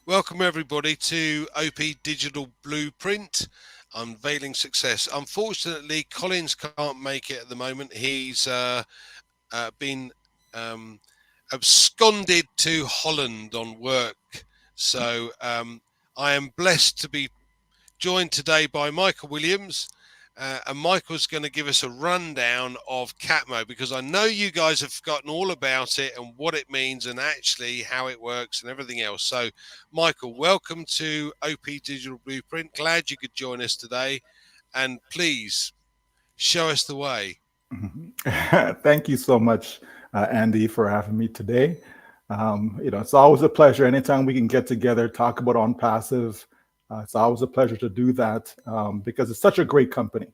Welcome everybody to OP Digital Blueprint, Unveiling Success. Unfortunately, Collins can't make it at the moment. He's been absconded to Holland on work. So I am blessed to be joined today by Michael Williams. And Michael's going to give us a rundown of CATMO, because I know you guys have forgotten all about it and what it means and actually how it works and everything else. So, Michael, welcome to OP Digital Blueprint. Glad you could join us today. And please show us the way. Thank you so much, Andy, for having me today. It's always a pleasure anytime we can get together, talk about OnPassive. It's always a pleasure to do that because it's such a great company,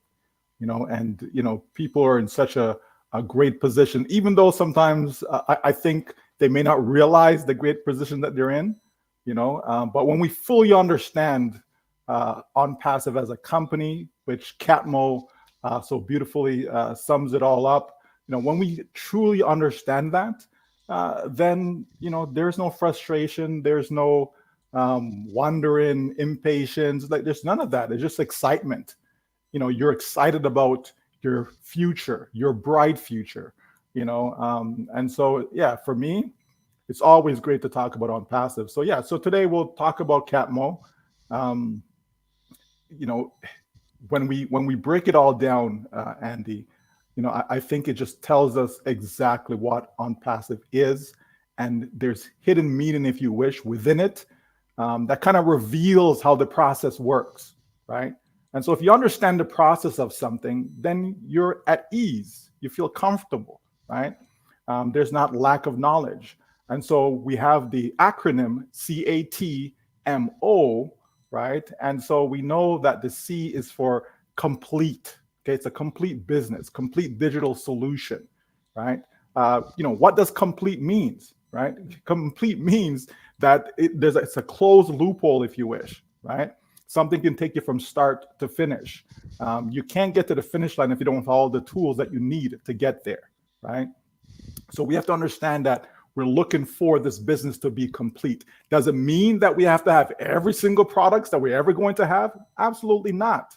and people are in such a great position, even though sometimes I think they may not realize the great position that they're in, but when we fully understand OnPassive as a company, which CATMO so beautifully sums it all up. When we truly understand that, then there's no frustration, there's no wondering, impatience. Like there's none of that. It's just excitement. You're excited about your future, your bright future. And so yeah, for me, it's always great to talk about OnPassive. So yeah, so today we'll talk about CATMO. Um, you know, when we break it all down, Andy, I think it just tells us exactly what OnPassive is, and there's hidden meaning, if you wish, within it that kind of reveals how the process works, right? And so if you understand the process of something, then you're at ease, you feel comfortable, right? There's not lack of knowledge. And so we have the acronym CATMO, right? And so we know that the C is for complete. Okay, it's a complete business, complete digital solution, right? What does complete means, right? Complete means that it's a closed loophole, if you wish, right? Something can take you from start to finish. You can't get to the finish line if you don't have all the tools that you need to get there, right? So we have to understand that we're looking for this business to be complete. Does it mean that we have to have every single products that we're ever going to have? Absolutely not.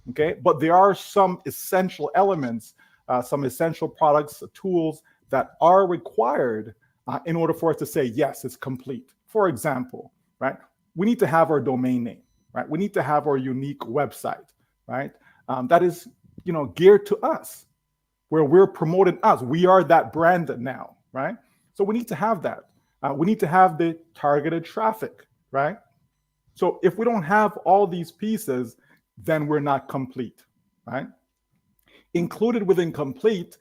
Okay, but there are some essential elements, some essential products, tools that are required in order for us to say, yes, it's complete. For example, right, we need to have our domain name, right? We need to have our unique website, right? That is, geared to us, where we're promoting us. We are that brand now, right? So we need to have that. We need to have the targeted traffic, right? So if we don't have all these pieces, then we're not complete, right? Included within complete,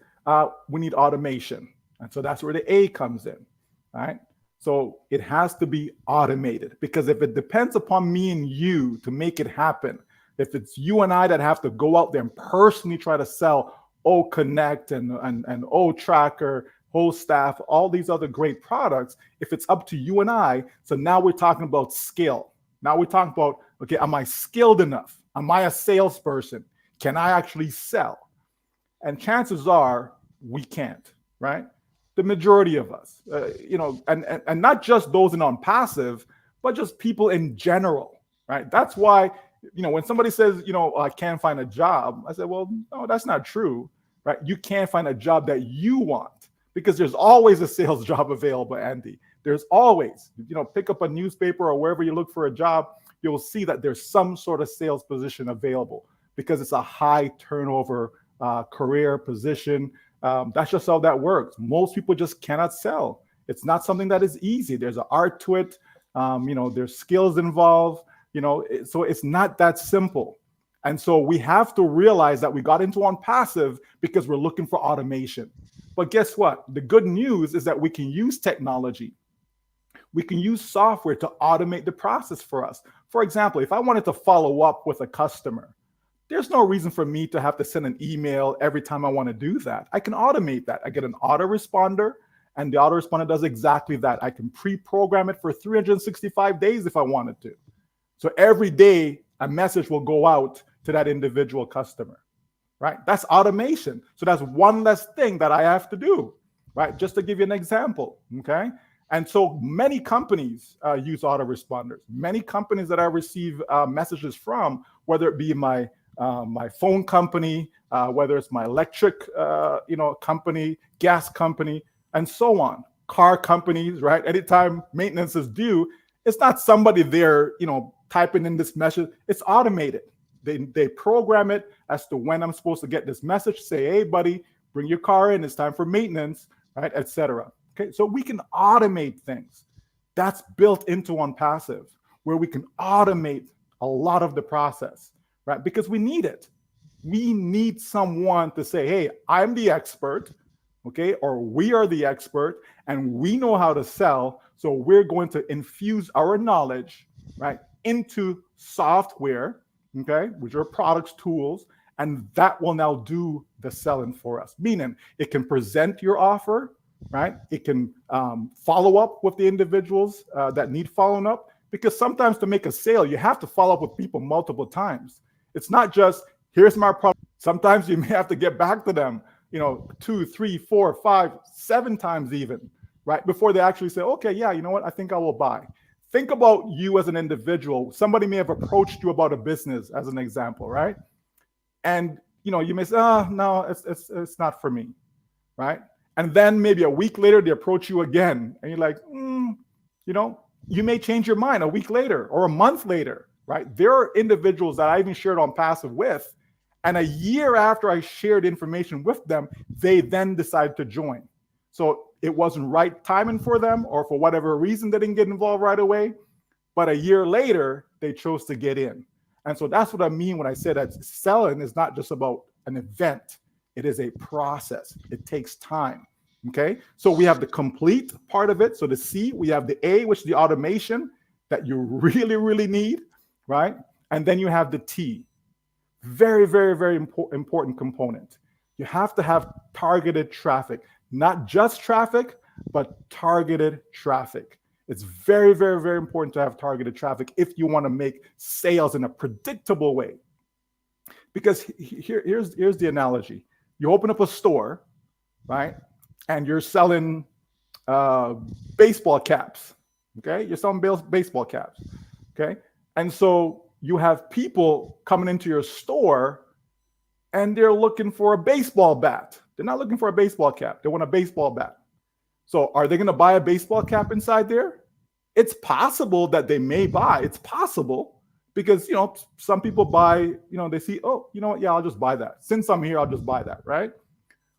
we need automation. And so that's where the A comes in, right? So it has to be automated, because if it depends upon me and you to make it happen, if it's you and I that have to go out there and personally try to sell O Connect and O Tracker, Whole Staff, all these other great products, if it's up to you and I, so now we're talking about skill. Now we're talking about, okay, am I skilled enough? Am I a salesperson? Can I actually sell? And chances are we can't, right? The majority of us, and not just those in OnPassive, but just people in general, right? That's why, when somebody says, I can't find a job, I say, well, no, that's not true, right? You can't find a job that you want, because there's always a sales job available, Andy. There's always, pick up a newspaper or wherever you look for a job, you'll see that there's some sort of sales position available, because it's a high turnover career position. That's just how that works. Most people just cannot sell. It's not something that is easy. There's an art to it. There's skills involved. So it's not that simple. And so we have to realize that we got into OnPassive because we're looking for automation. But guess what? The good news is that we can use technology. We can use software to automate the process for us. For example, if I wanted to follow up with a customer, there's no reason for me to have to send an email every time I want to do that. I can automate that. I get an autoresponder, and the autoresponder does exactly that. I can pre-program it for 365 days if I wanted to. So every day, a message will go out to that individual customer, right? That's automation. So that's one less thing that I have to do, right? Just to give you an example, okay? And so many companies use autoresponders. Many companies that I receive messages from, whether it be my phone company, whether it's my electric company, gas company, and so on, car companies, right? Anytime maintenance is due, it's not somebody there, typing in this message. It's automated. They program it as to when I'm supposed to get this message. Say, hey, buddy, bring your car in. It's time for maintenance, right, etc. Okay, so we can automate things. That's built into ONPASSIVE, where we can automate a lot of the process, right? Because we need it. We need someone to say, hey, I'm the expert, okay, or we are the expert, and we know how to sell. So we're going to infuse our knowledge, right, into software, okay, which are products, tools, and that will now do the selling for us. Meaning it can present your offer, right? It can follow up with the individuals that need following up, because sometimes to make a sale, you have to follow up with people multiple times. It's not just, here's my product. Sometimes you may have to get back to them, 2, 3, 4, 5, 7 times even, right? Before they actually say, okay, yeah, you know what? I think I will buy. Think about you as an individual. Somebody may have approached you about a business, as an example, right? And you may say, oh, no, it's not for me, right? And then maybe a week later, they approach you again, and you're like, you may change your mind a week later or a month later, right? There are individuals that I even shared ONPASSIVE with, and a year after I shared information with them, they then decided to join. So it wasn't right timing for them, or for whatever reason, they didn't get involved right away. But a year later, they chose to get in. And so that's what I mean when I say that selling is not just about an event. It is a process. It takes time. Okay. So we have the complete part of it. So the C, we have the A, which is the automation that you really, really need, right? And then you have the T. Very, very, very important component. You have to have targeted traffic, not just traffic, but targeted traffic. It's very, very, very important to have targeted traffic if you want to make sales in a predictable way. Because here's the analogy. You open up a store, right? And you're selling baseball caps, okay? You're selling baseball caps, okay? And so you have people coming into your store and they're looking for a baseball bat. They're not looking for a baseball cap. They want a baseball bat. So are they going to buy a baseball cap inside there? It's possible that they may buy. It's possible because, some people buy, they see, oh, you know what? Yeah, I'll just buy that. Since I'm here, I'll just buy that, right?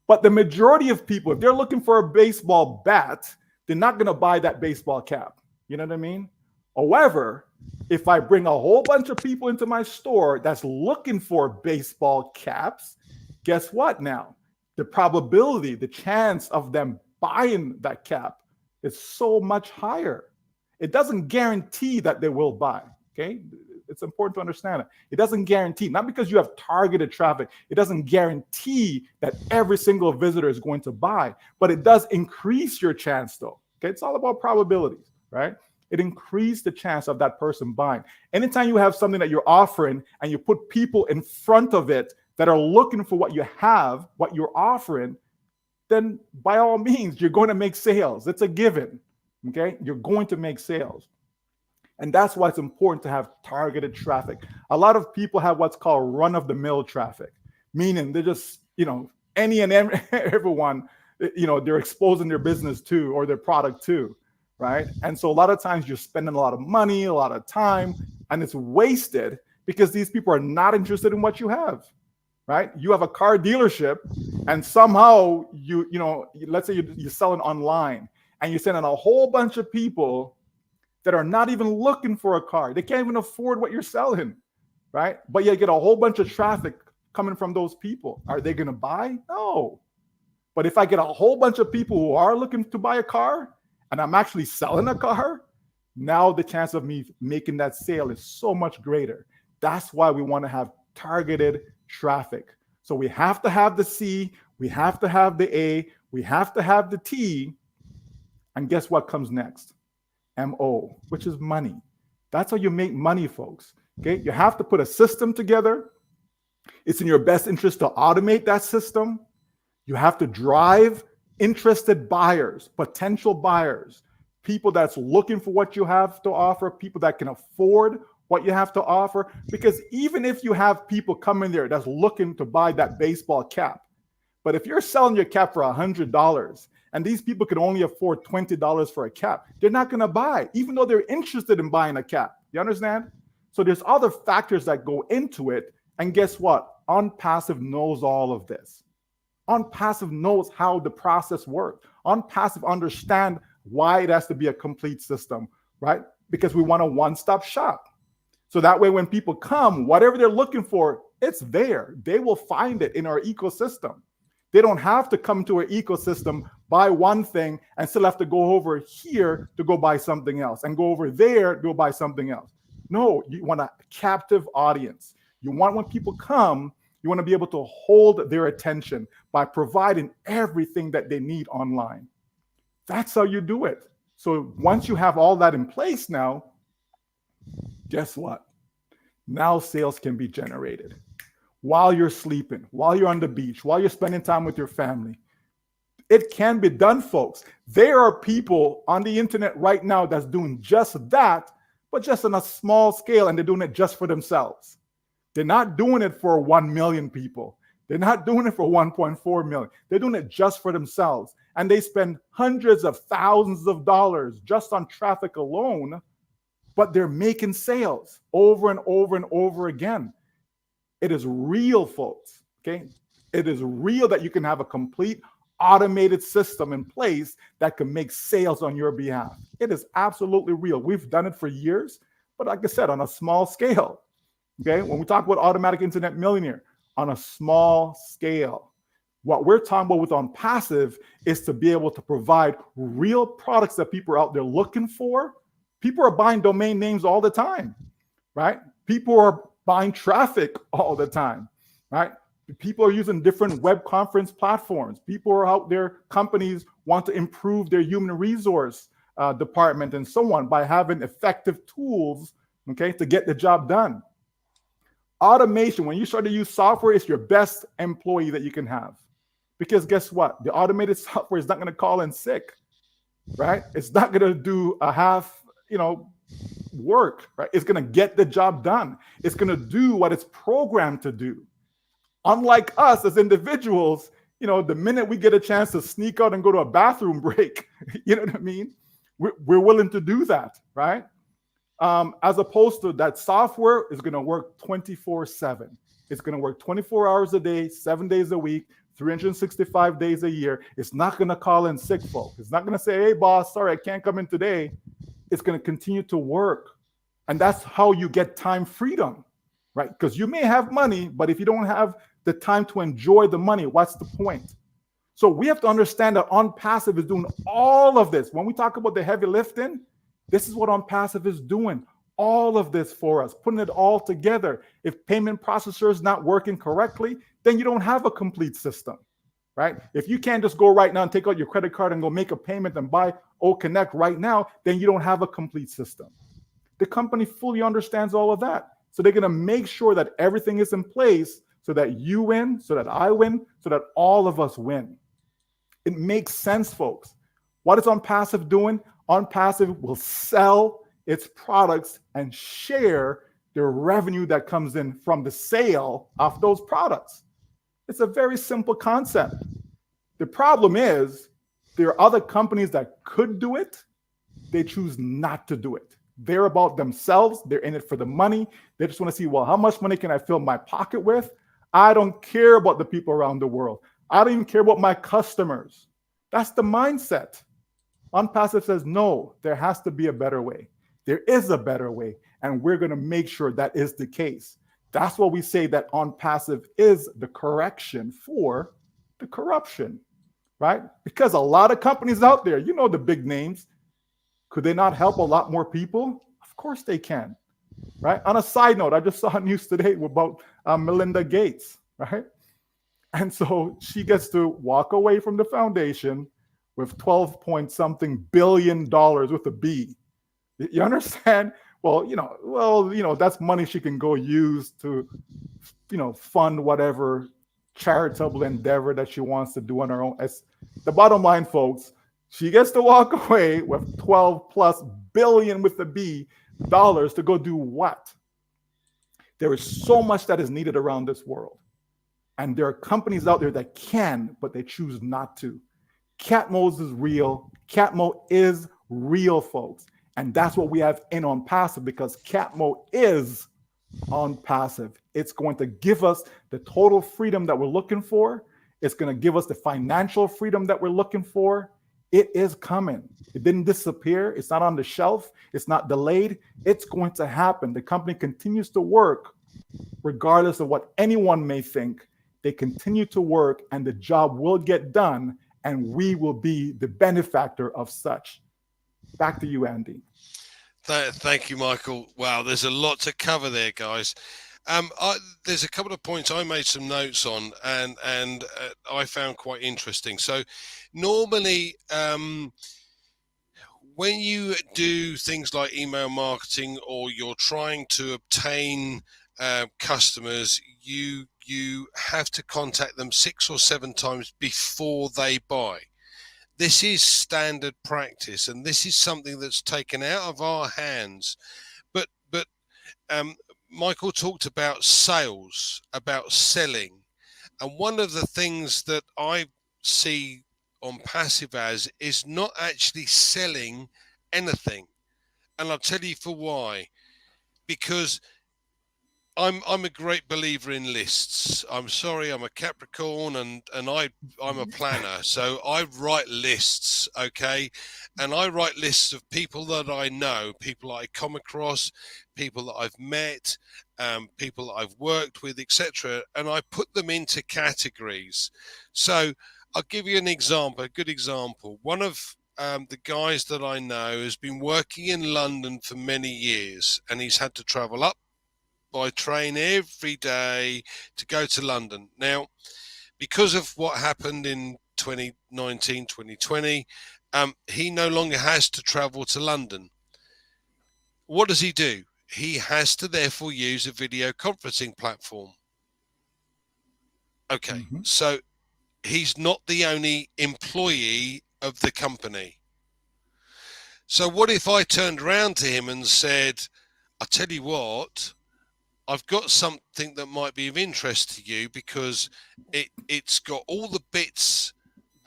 But the majority of people, if they're looking for a baseball bat, they're not going to buy that baseball cap. You know what I mean? However, if I bring a whole bunch of people into my store that's looking for baseball caps, guess what now? The probability, the chance of them buying that cap is so much higher. It doesn't guarantee that they will buy, okay? It's important to understand it. It doesn't guarantee, not because you have targeted traffic, it doesn't guarantee that every single visitor is going to buy, but it does increase your chance though, okay? It's all about probabilities, right? It increases the chance of that person buying. Anytime you have something that you're offering and you put people in front of it that are looking for what you have, what you're offering, then by all means, you're going to make sales. It's a given, okay? You're going to make sales. And that's why it's important to have targeted traffic. A lot of people have what's called run-of-the-mill traffic, meaning they're just, any and everyone, they're exposing their business to or their product to, right? And so a lot of times you're spending a lot of money, a lot of time, and it's wasted because these people are not interested in what you have, right? You have a car dealership and somehow let's say you're selling online and you're sending a whole bunch of people that are not even looking for a car. They can't even afford what you're selling, right? But you get a whole bunch of traffic coming from those people. Are they going to buy? No. But if I get a whole bunch of people who are looking to buy a car and I'm actually selling a car, now the chance of me making that sale is so much greater. That's why we want to have targeted traffic. So we have to have the C, we have to have the A, we have to have the T, and guess what comes next? MO, which is money. That's how you make money, folks. Okay, you have to put a system together. It's in your best interest to automate that system. You have to drive interested buyers, potential buyers, people that's looking for what you have to offer, people that can afford what you have to offer. Because even if you have people coming there that's looking to buy that baseball cap, but if you're selling your cap for $100 and these people can only afford $20 for a cap, they're not going to buy, even though they're interested in buying a cap. You understand? So there's other factors that go into it. And guess what? ONPASSIVE knows all of this. ONPASSIVE knows how the process works. ONPASSIVE understand why it has to be a complete system, right? Because we want a one-stop shop. So that way, when people come, whatever they're looking for, it's there. They will find it in our ecosystem. They don't have to come to our ecosystem, buy one thing, and still have to go over here to go buy something else, and go over there to go buy something else. No, you want a captive audience. You want when people come, you want to be able to hold their attention by providing everything that they need online. That's how you do it. So once you have all that in place now, guess what? Now sales can be generated while you're sleeping, while you're on the beach, while you're spending time with your family. It can be done, folks. There are people on the internet right now that's doing just that, but just on a small scale, and they're doing it just for themselves. They're not doing it for 1 million people. They're not doing it for 1.4 million. They're doing it just for themselves. And they spend hundreds of thousands of dollars just on traffic alone, but they're making sales over and over and over again. It is real, folks, okay? It is real that you can have a complete automated system in place that can make sales on your behalf. It is absolutely real. We've done it for years, but like I said, on a small scale, okay? When we talk about automatic internet millionaire, on a small scale, what we're talking about with ONPASSIVE is to be able to provide real products that people are out there looking for. People are buying domain names all the time, right? People are buying traffic all the time, right? People are using different web conference platforms. People are out there, companies want to improve their human resource department and so on by having effective tools, okay, to get the job done. Automation, when you start to use software, it's your best employee that you can have. Because guess what? The automated software is not going to call in sick, right? It's not going to do a half, work, right? It's going to get the job done. It's going to do what it's programmed to do. Unlike us as individuals, the minute we get a chance to sneak out and go to a bathroom break, you know what I mean? We're willing to do that, right? As opposed to that software is going to work 24/7. It's going to work 24 hours a day, 7 days a week, 365 days a year. It's not going to call in sick, folks. It's not going to say, hey, boss, sorry, I can't come in today. It's going to continue to work. And that's how you get time freedom, right? Because you may have money, but if you don't have the time to enjoy the money, what's the point? So we have to understand that ONPASSIVE is doing all of this. When we talk about the heavy lifting, this is what ONPASSIVE is doing. All of this for us, putting it all together. If payment processor is not working correctly, then you don't have a complete system, right? If you can't just go right now and take out your credit card and go make a payment and buy OConnect right now, then you don't have a complete system. The company fully understands all of that. So they're going to make sure that everything is in place so that you win, so that I win, so that all of us win. It makes sense, folks. What is ONPASSIVE doing? ONPASSIVE will sell its products and share the revenue that comes in from the sale of those products. It's a very simple concept. The problem is there are other companies that could do it. They choose not to do it. They're about themselves. They're in it for the money. They just want to see, well, how much money can I fill my pocket with? I don't care about the people around the world. I don't even care about my customers. That's the mindset. ONPASSIVE says, no, there has to be a better way. There is a better way, and we're going to make sure that is the case. That's why we say that ONPASSIVE is the correction for the corruption, right? Because a lot of companies out there, the big names, could they not help a lot more people? Of course they can, right? On a side note, I just saw news today about Melinda Gates, right? And so she gets to walk away from the foundation with 12 point something billion dollars with a B. You understand? Well, that's money she can go use to, fund whatever charitable endeavor that she wants to do on her own. As the bottom line, folks, She gets to walk away with 12 plus billion with the B dollars to go do what? There is so much that is needed around this world. And there are companies out there that can, but they choose not to. CATMO is real. CATMO is real, folks. And that's what we have in ONPASSIVE, because CATMO is ONPASSIVE. It's going to give us the total freedom that we're looking for. It's going to give us the financial freedom that we're looking for. It is coming. It didn't disappear. It's not on the shelf. It's not delayed. It's going to happen. The company continues to work regardless of what anyone may think. They continue to work, and the job will get done, and we will be the benefactor of such. Back to you, Andy. Thank you, Michael. Wow, there's a lot to cover there, guys. There's a couple of points I made some notes on, and I found quite interesting. So, normally, when you do things like email marketing, or you're trying to obtain customers, you have to contact them 6 or 7 times before they buy. This is standard practice, and this is something that's taken out of our hands. But Michael talked about sales, about selling, and one of the things that I see ONPASSIVE as is not actually selling anything, and I'll tell you for why. Because I'm a great believer in lists. I'm sorry, I'm a Capricorn, and I'm a planner, so I write lists, okay? And I write lists of people that I know, people I come across, people that I've met, people that I've worked with, etc. And I put them into categories. So I'll give you an example, a good example. One of the guys that I know has been working in London for many years, and he's had to travel up by train every day to go to London. Now, because of what happened in 2019, 2020, he no longer has to travel to London. What does he do? He has to therefore use a video conferencing platform. Okay, so he's not the only employee of the company. So what if I turned around to him and said, I'll tell you what, I've got something that might be of interest to you, because it's got all the bits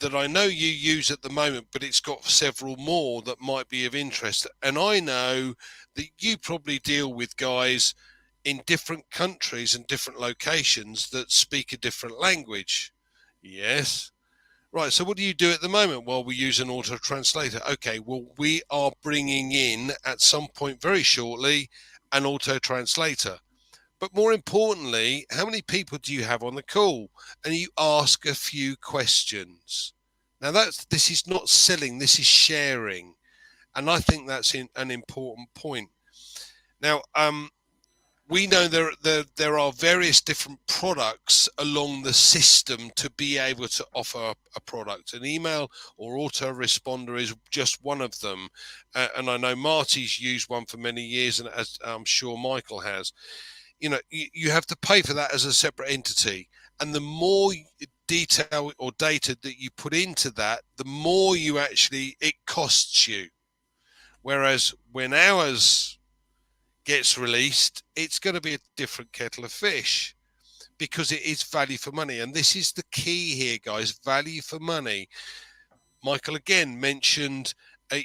that I know you use at the moment, but it's got several more that might be of interest. And I know that you probably deal with guys in different countries and different locations that speak a different language. Yes. Right, so what do you do at the moment? Well, we use an auto translator. Okay, well, we are bringing in at some point very shortly an auto translator. But more importantly, how many people do you have on the call? And you ask a few questions. Now, this is not selling, this is sharing. And I think that's an important point. Now, we know there are various different products along the system to be able to offer a product. An email or autoresponder is just one of them. And I know Marty's used one for many years, and as I'm sure Michael has. You know, you have to pay for that as a separate entity, and the more detail or data that you put into that, the more it costs you. Whereas when ours gets released, it's going to be a different kettle of fish, because it is value for money. And this is the key here, guys, value for money. Michael again mentioned a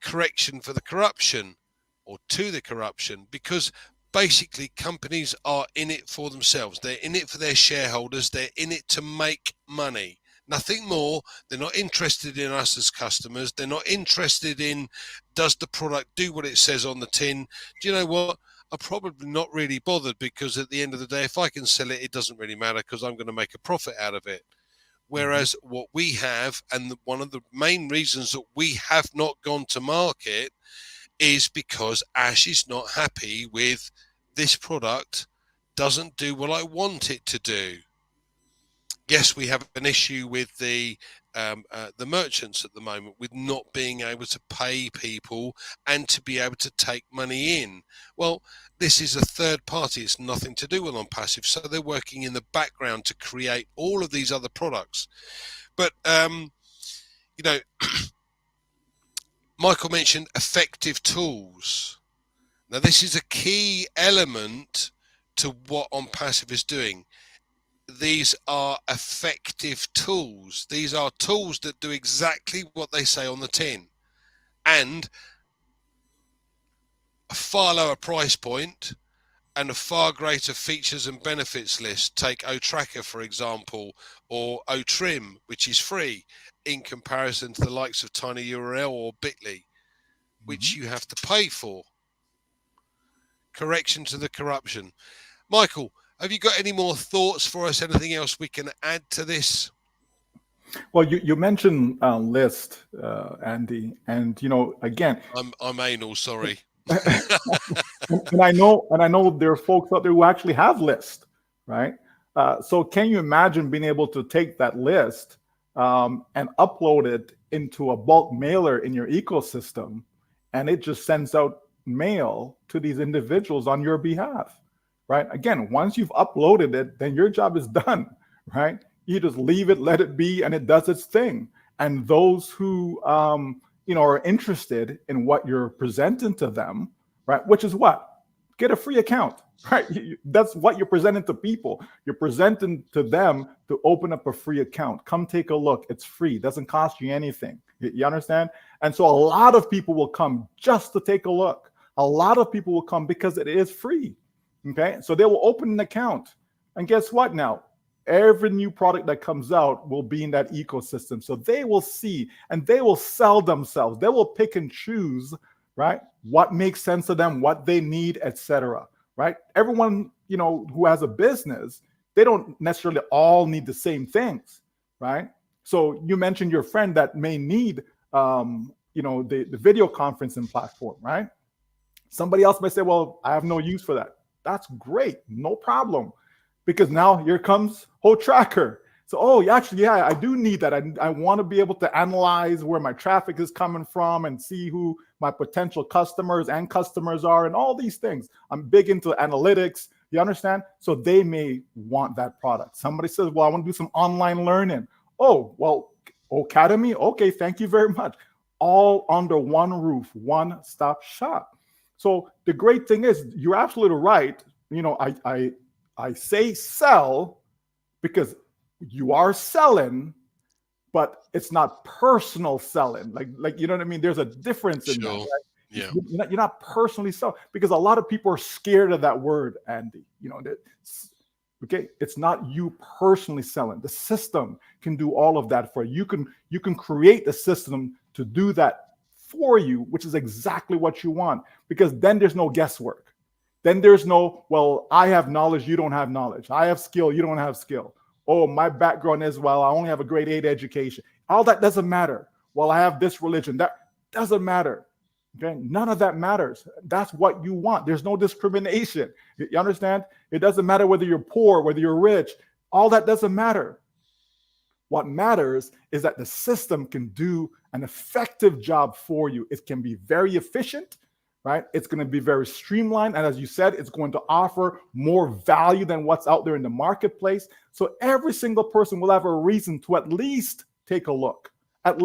correction for the corruption, or to the corruption, because basically companies are in it for themselves. They're in it for their shareholders. They're in it to make money, nothing more. They're not interested in us as customers. They're not interested in, does the product do what it says on the tin? Do you know what? I'm probably not really bothered, because at the end of the day, if I can sell it, it doesn't really matter, because I'm going to make a profit out of it. Whereas what we have, and one of the main reasons that we have not gone to market, is because Ash is not happy with this product, doesn't do what I want it to do. Yes, we have an issue with the merchants at the moment, with not being able to pay people and to be able to take money in. Well, this is a third party. It's nothing to do with ONPASSIVE. So they're working in the background to create all of these other products. But, Michael mentioned effective tools. Now, this is a key element to what ONPASSIVE is doing. These are effective tools. These are tools that do exactly what they say on the tin, and a far lower price point and a far greater features and benefits list. Take OTracker, for example, or OTrim, which is free in comparison to the likes of TinyURL or Bitly, which you have to pay for. Correction to the corruption. Michael, have you got any more thoughts for us? Anything else we can add to this? Well, you mentioned list, Andy, and again, I'm anal, sorry. and I know there are folks out there who actually have lists, right? So can you imagine being able to take that list and upload it into a bulk mailer in your ecosystem, and it just sends out mail to these individuals on your behalf, right? Again, once you've uploaded it, then your job is done, right? You just leave it, let it be, and it does its thing. And those who are interested in what you're presenting to them, right? Which is what? Get a free account, right? That's what you're presenting to people. You're presenting to them to open up a free account. Come take a look. It's free. Doesn't cost you anything. You understand? And so a lot of people will come just to take a look. A lot of people will come because it is free. Okay. So they will open an account. And guess what now? Every new product that comes out will be in that ecosystem. So they will see and they will sell themselves. They will pick and choose, right? What makes sense to them, what they need, etc. Right? Everyone, who has a business, they don't necessarily all need the same things, right? So you mentioned your friend that may need, the video conferencing platform, right? Somebody else may say, well, I have no use for that. That's great. No problem. Because now here comes OTracker. So, yeah, I do need that. I want to be able to analyze where my traffic is coming from and see who my potential customers are and all these things. I'm big into analytics. You understand? So they may want that product. Somebody says, well, I want to do some online learning. Oh, well, Academy. Okay, thank you very much. All under one roof, one-stop shop. So the great thing is, you're absolutely right. I say sell because you are selling, but it's not personal selling. Like you know what I mean? There's a difference in that, Sure. right? Yeah. You're not personally selling, because a lot of people are scared of that word, Andy. Okay, it's not you personally selling. The system can do all of that for you. You can create the system to do that for you, which is exactly what you want, because then there's no guesswork. Then there's no, well, I have knowledge, you don't have knowledge. I have skill, you don't have skill. Oh, my background is, well, I only have a grade 8 education. All that doesn't matter. Well, I have this religion. That doesn't matter. Okay, none of that matters. That's what you want. There's no discrimination. You understand? It doesn't matter whether you're poor, whether you're rich. All that doesn't matter. What matters is that the system can do an effective job for you. It can be very efficient, right? It's going to be very streamlined. And as you said, it's going to offer more value than what's out there in the marketplace. So every single person will have a reason to at least take a look, and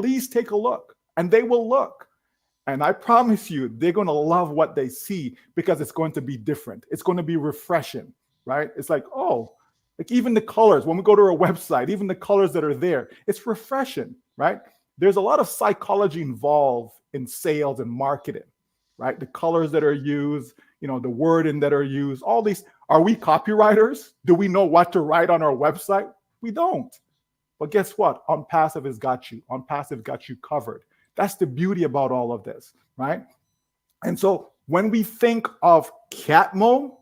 they will look. And I promise you, they're going to love what they see, because it's going to be different. It's going to be refreshing, right? It's like, oh, like even the colors, when we go to our website, even the colors that are there, it's refreshing, right? There's a lot of psychology involved in sales and marketing, right? The colors that are used, the wording that are used, all these. Are we copywriters? Do we know what to write on our website? We don't. But guess what? ONPASSIVE has got you. ONPASSIVE got you covered. That's the beauty about all of this, right? And so when we think of CATMO,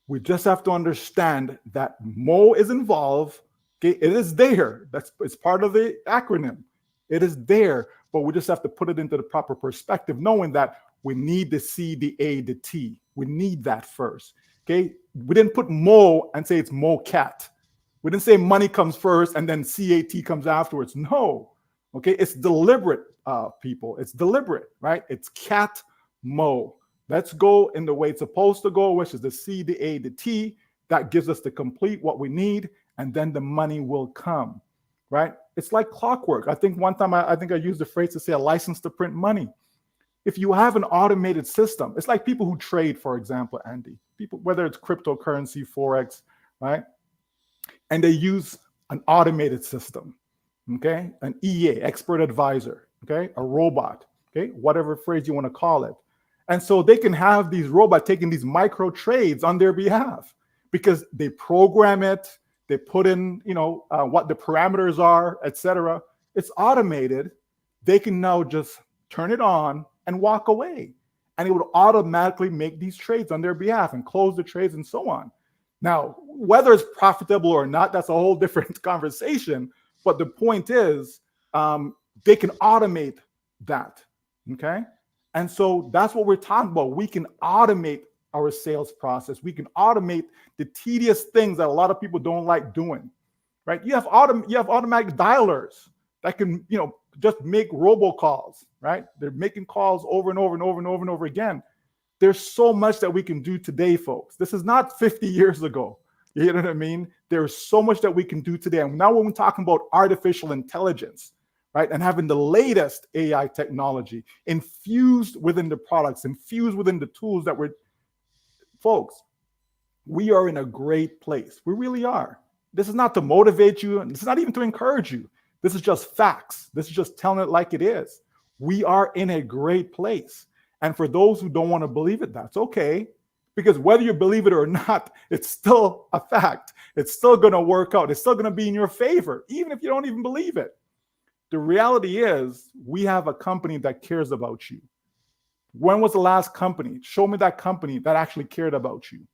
we just have to understand that Mo is involved. Okay, it is there. It's part of the acronym. It is there, but we just have to put it into the proper perspective, knowing that we need the C, the A, the T. We need that first. Okay, we didn't put Mo and say it's Mo Cat. We didn't say money comes first and then CAT comes afterwards. No. Okay, it's deliberate, people. It's deliberate, right? It's CATMO. Let's go in the way it's supposed to go, which is the C, the A, the T. That gives us to complete what we need, and then the money will come, right? It's like clockwork. I think one time I used the phrase to say a license to print money, If you have an automated system, it's like people who trade, for example, Andy, people, whether it's cryptocurrency, Forex, right? And they use an automated system, okay? An EA, expert advisor, okay? A robot, okay? Whatever phrase you want to call it. And so they can have these robots taking these micro trades on their behalf because they program it, they put in, what the parameters are, etc. It's automated. They can now just turn it on and walk away. And it would automatically make these trades on their behalf and close the trades and so on. Now, whether it's profitable or not, that's a whole different conversation. But the point is, they can automate that, okay? And so that's what we're talking about. We can automate our sales process. We can automate the tedious things that a lot of people don't like doing, right? You have automatic dialers that can, just make robocalls, right? They're making calls over and over and over and over and over again. There's so much that we can do today, folks. This is not 50 years ago. You know what I mean? There's so much that we can do today. And now when we're talking about artificial intelligence, right, and having the latest AI technology infused within the products, infused within the tools that folks, we are in a great place. We really are. This is not to motivate you, and this is not even to encourage you. This is just facts. This is just telling it like it is. We are in a great place. And for those who don't want to believe it, that's okay. Because whether you believe it or not, it's still a fact. It's still going to work out. It's still going to be in your favor, even if you don't even believe it. The reality is we have a company that cares about you. When was the last company? Show me that company that actually cared about you.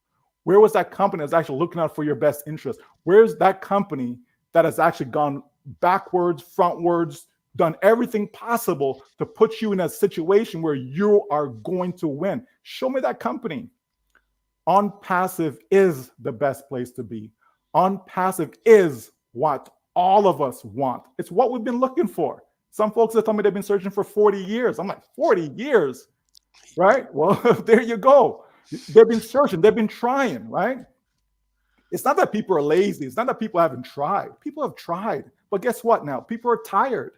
Where was that company that's actually looking out for your best interest? Where's that company that has actually gone backwards, frontwards, done everything possible to put you in a situation where you are going to win? Show me that company. ONPASSIVE is the best place to be. ONPASSIVE is what all of us want. It's what we've been looking for. Some folks have told me they've been searching for 40 years. I'm like, 40 years, right? Well, there you go. They've been searching. They've been trying, right? It's not that people are lazy. It's not that people haven't tried. People have tried. But guess what now? People are tired.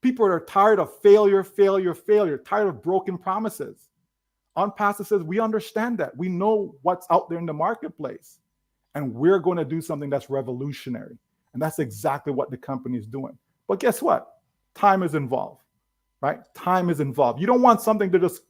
People are tired of failure, tired of broken promises. ONPASSIVE says we understand that. We know what's out there in the marketplace. And we're going to do something that's revolutionary. And that's exactly what the company is doing. But guess what? Time is involved, right? Time is involved. You don't want something to just,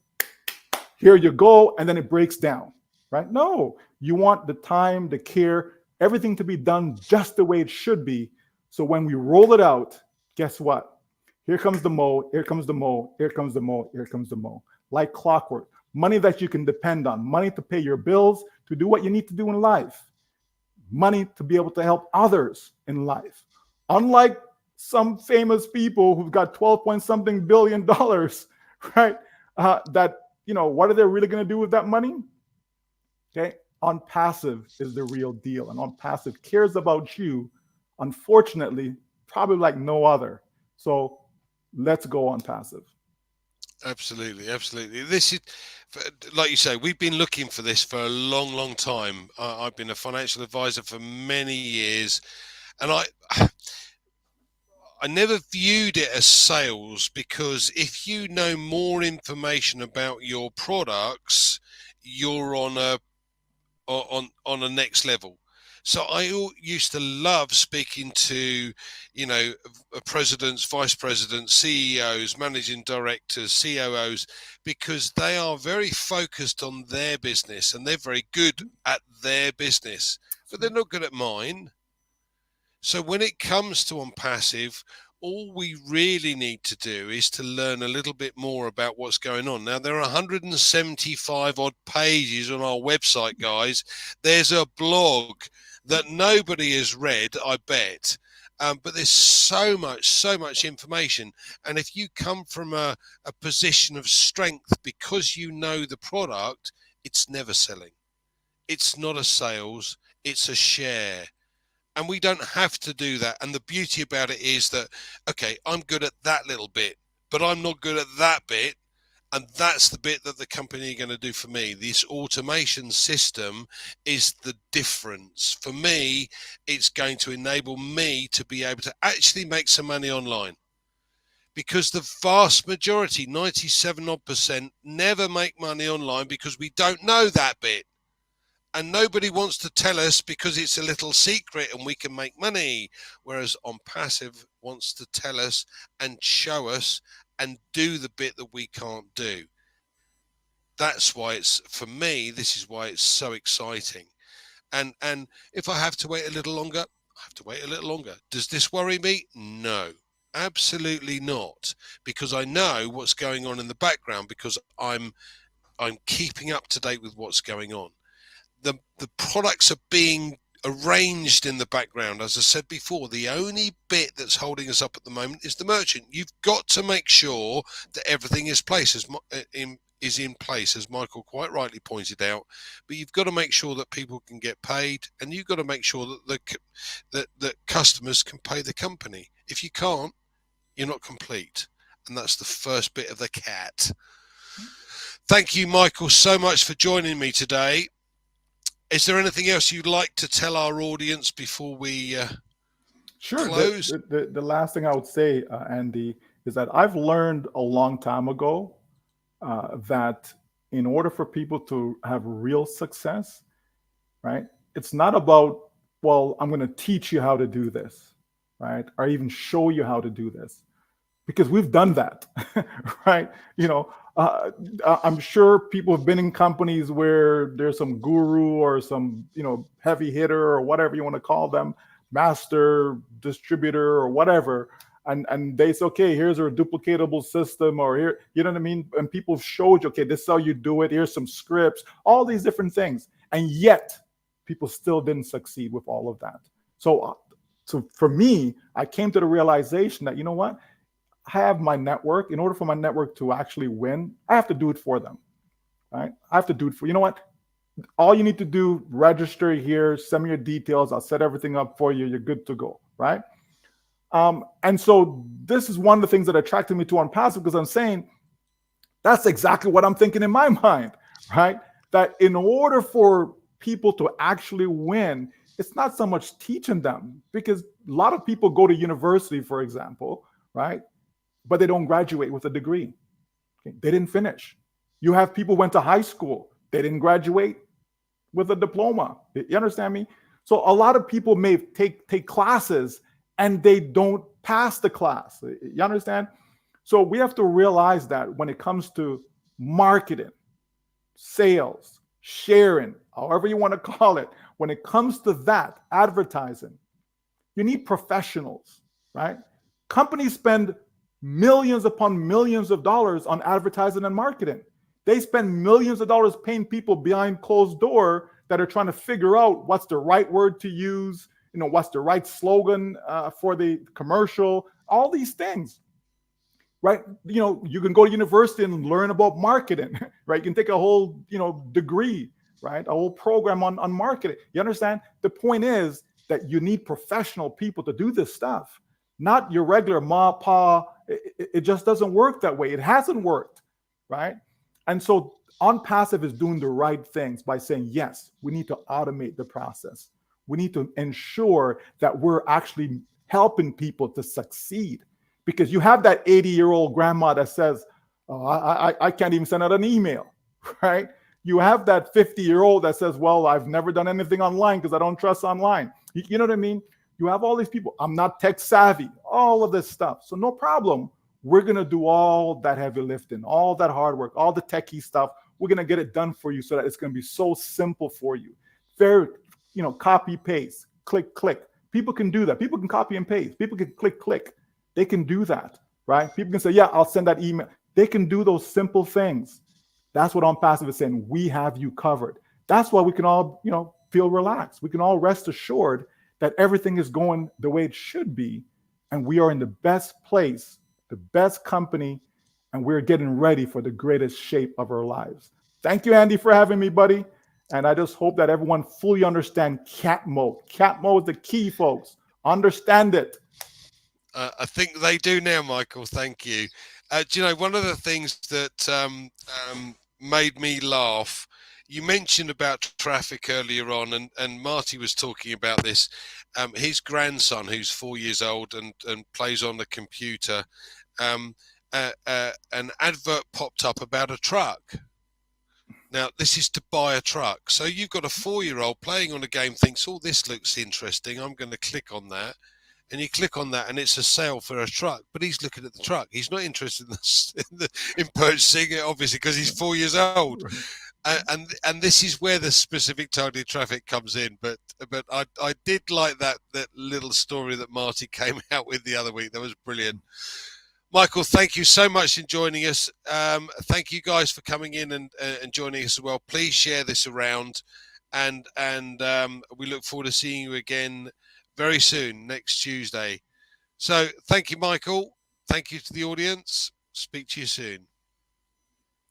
here you go, and then it breaks down, right? No, you want the time, the care, everything to be done just the way it should be. So when we roll it out, guess what? Here comes the mo, here comes the mo, here comes the mo, here comes the mo. Like clockwork. Money that you can depend on. Money to pay your bills, to do what you need to do in life. Money to be able to help others in life. Unlike some famous people who've got 12 point something billion dollars, right? What are they really going to do with that money? Okay. ONPASSIVE is the real deal. And ONPASSIVE cares about you, unfortunately, probably like no other. So let's go ONPASSIVE. Absolutely, absolutely. This is, like you say, we've been looking for this for a long, long time. I've been a financial advisor for many years, and I never viewed it as sales, because if you know more information about your products, you're on a next level. So I used to love speaking to, presidents, vice presidents, CEOs, managing directors, COOs, because they are very focused on their business and they're very good at their business, but they're not good at mine. So when it comes to ONPASSIVE, all we really need to do is to learn a little bit more about what's going on. Now, there are 175 odd pages on our website, guys. There's a blog that nobody has read, I bet. But there's so much information. And if you come from a position of strength because you know the product, it's never selling. It's not a sales, it's a share. And we don't have to do that. And the beauty about it is that, okay, I'm good at that little bit, but I'm not good at that bit. And that's the bit that the company are going to do for me. This automation system is the difference. For me, it's going to enable me to be able to actually make some money online. because the vast majority, 97% never make money online because we don't know that bit. And nobody wants to tell us because it's a little secret and we can make money. Whereas ONPASSIVE wants to tell us and show us and do the bit that we can't do. That's why it's, for me, this is why it's so exciting. And if I have to wait a little longer, I have to wait a little longer. Does this worry me? No, absolutely not. Because I know what's going on in the background, because I'm keeping up to date with what's going on. The products are being arranged in the background. As I said before, the only bit that's holding us up at the moment is the merchant. You've got to make sure that everything is in place, as Michael quite rightly pointed out. But you've got to make sure that people can get paid, and you've got to make sure that customers can pay the company. If you can't, you're not complete, and that's the first bit of the CAT. Thank you, Michael, so much for joining me today. Is there anything else you'd like to tell our audience before we close? The last thing I would say, Andy, is that I've learned a long time ago that in order for people to have real success, right, it's not about, well, I'm going to teach you how to do this, right, or even show you how to do this, because we've done that, right? I'm sure people have been in companies where there's some guru or some, heavy hitter or whatever you want to call them, master distributor or whatever. And they say, okay, here's our duplicatable system, or here, you know what I mean? And people showed you, okay, this is how you do it. Here's some scripts, all these different things. And yet people still didn't succeed with all of that. So for me, I came to the realization that, you know what? I have my network. In order for my network to actually win, I have to do it for them, right? I have to do it for, you know what? All you need to do, register here, send me your details. I'll set everything up for you. You're good to go, right? And so this is one of the things that attracted me to ONPASSIVE, because I'm saying that's exactly what I'm thinking in my mind, right? That in order for people to actually win, it's not so much teaching them, because a lot of people go to university, for example, right? But they don't graduate with a degree. Okay? They didn't finish. You have people who went to high school. They didn't graduate with a diploma. You understand me? So a lot of people may take classes and they don't pass the class. You understand? So we have to realize that when it comes to marketing, sales, sharing, however you want to call it, when it comes to that, advertising, you need professionals, right? Companies spend millions upon millions of dollars on advertising and marketing. They spend millions of dollars paying people behind closed door that are trying to figure out what's the right word to use, what's the right slogan for the commercial, all these things, right? You can go to university and learn about marketing, right? You can take a whole, degree, right? A whole program on marketing. You understand? The point is that you need professional people to do this stuff, not your regular ma, pa. It just doesn't work that way. It hasn't worked, right? And so ONPASSIVE is doing the right things by saying, yes, we need to automate the process. We need to ensure that we're actually helping people to succeed. Because you have that 80-year-old grandma that says, oh, I can't even send out an email, right? You have that 50-year-old that says, well, I've never done anything online because I don't trust online. You know what I mean? You have all these people, I'm not tech savvy, all of this stuff. So no problem. We're going to do all that heavy lifting, all that hard work, all the techie stuff. We're going to get it done for you so that it's going to be so simple for you. Very, copy, paste, click, click. People can do that. People can copy and paste. People can click, click. They can do that, right? People can say, yeah, I'll send that email. They can do those simple things. That's what ONPASSIVE is saying. We have you covered. That's why we can all, feel relaxed. We can all rest assured that everything is going the way it should be. And we are in the best place, the best company, and we're getting ready for the greatest shape of our lives. Thank you, Andy, for having me, buddy. And I just hope that everyone fully understands CATMO. CATMO is the key, folks. Understand it. I think they do now, Michael. Thank you. Do you know, one of the things that made me laugh, you mentioned about traffic earlier on, and Marty was talking about this. His grandson, who's 4 years old and plays on the computer, an advert popped up about a truck. Now, this is to buy a truck. So you've got a 4-year-old playing on a game, thinks, oh, this looks interesting. I'm going to click on that. And you click on that, and it's a sale for a truck. But he's looking at the truck. He's not interested in purchasing it, obviously, because he's 4 years old. And this is where the specific targeted traffic comes in. But I did like that little story that Marty came out with the other week. That was brilliant. Michael, thank you so much for joining us. Thank you guys for coming in and joining us as well. Please share this around, and we look forward to seeing you again very soon, next Tuesday. So thank you, Michael. Thank you to the audience. Speak to you soon.